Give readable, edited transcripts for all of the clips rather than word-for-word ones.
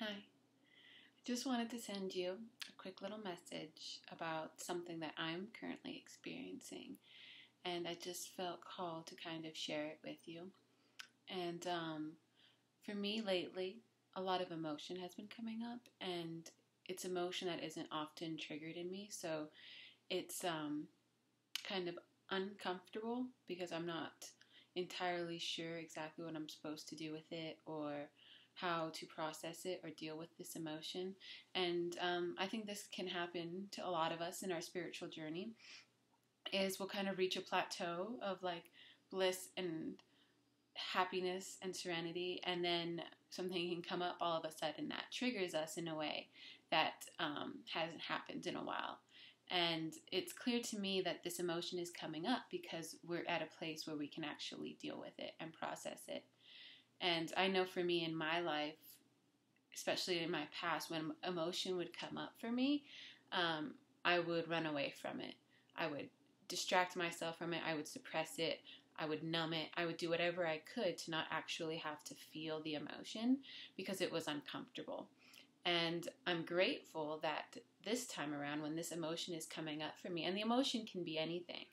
Hi. I just wanted to send you a quick little message about something that I'm currently experiencing, and I just felt called to kind of share it with you. And for me lately, a lot of emotion has been coming up, and it's emotion that isn't often triggered in me, so it's kind of uncomfortable because I'm not entirely sure exactly what I'm supposed to do with it or how to process it or deal with this emotion. And I think this can happen to a lot of us in our spiritual journey, is we'll kind of reach a plateau of like bliss and happiness and serenity, and then something can come up all of a sudden that triggers us in a way that hasn't happened in a while. And it's clear to me that this emotion is coming up because we're at a place where we can actually deal with it and process it. And I know for me in my life, especially in my past, when emotion would come up for me, I would run away from it. I would distract myself from it. I would suppress it. I would numb it. I would do whatever I could to not actually have to feel the emotion because it was uncomfortable. And I'm grateful that this time around, when this emotion is coming up for me, and the emotion can be anything.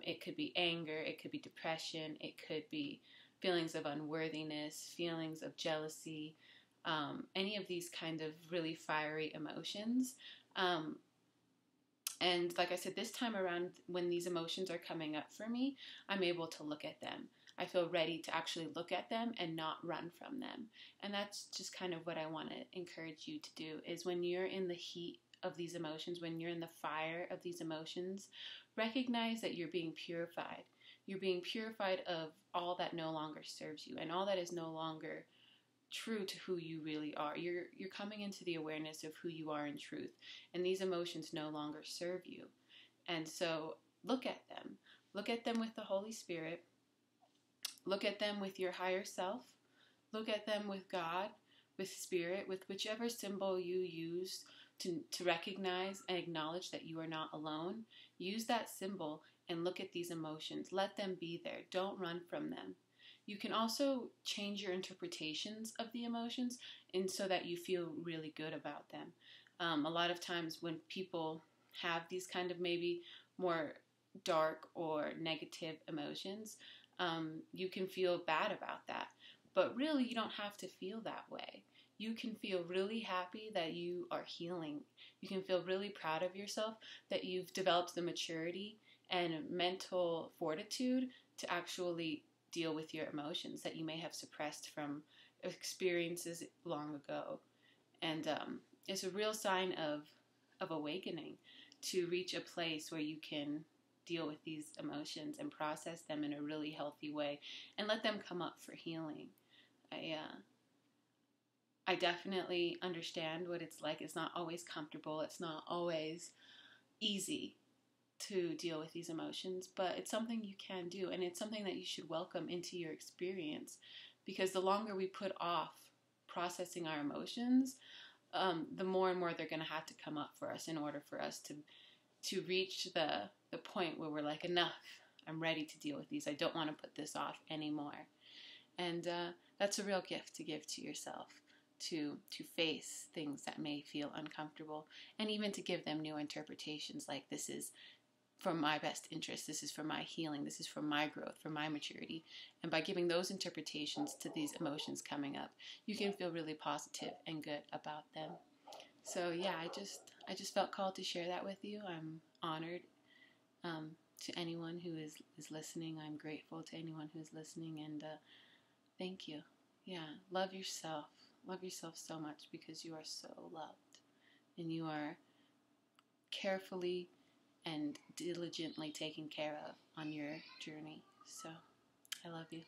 It could be anger, it could be depression, it could be feelings of unworthiness, feelings of jealousy, any of these kind of really fiery emotions. And like I said, this time around, when these emotions are coming up for me, I'm able to look at them. I feel ready to actually look at them and not run from them. And that's just kind of what I want to encourage you to do, is when you're in the heat of these emotions, when you're in the fire of these emotions, recognize that you're being purified. You're being purified of all that no longer serves you and all that is no longer true to who you really are. You're coming into the awareness of who you are in truth, and these emotions no longer serve you. And so look at them. Look at them with the Holy Spirit. Look at them with your higher self. Look at them with God, with Spirit, with whichever symbol you use to recognize and acknowledge that you are not alone. Use that symbol and look at these emotions. Let them be there. Don't run from them. You can also change your interpretations of the emotions and so that you feel really good about them. A lot of times when people have these kind of maybe more dark or negative emotions, you can feel bad about that. But really, you don't have to feel that way. You can feel really happy that you are healing. You can feel really proud of yourself that you've developed the maturity and mental fortitude to actually deal with your emotions that you may have suppressed from experiences long ago. And it's a real sign of awakening to reach a place where you can deal with these emotions and process them in a really healthy way and let them come up for healing. I definitely understand what it's like. It's not always comfortable. It's not always easy to deal with these emotions, but it's something you can do, and it's something that you should welcome into your experience, because the longer we put off processing our emotions, the more and more they're going to have to come up for us in order for us to reach the point where we're like, enough, I'm ready to deal with these. I don't want to put this off anymore. And that's a real gift to give to yourself, to face things that may feel uncomfortable, and even to give them new interpretations, like this is for my best interest, this is for my healing, this is for my growth, for my maturity. And by giving those interpretations to these emotions coming up, you can feel really positive and good about them. So yeah, I just felt called to share that with you. I'm honored to anyone who is listening. I'm grateful to anyone who is listening, and thank you. Yeah, love yourself. Love yourself so much, because you are so loved, and you are carefully and diligently taken care of on your journey. So I love you.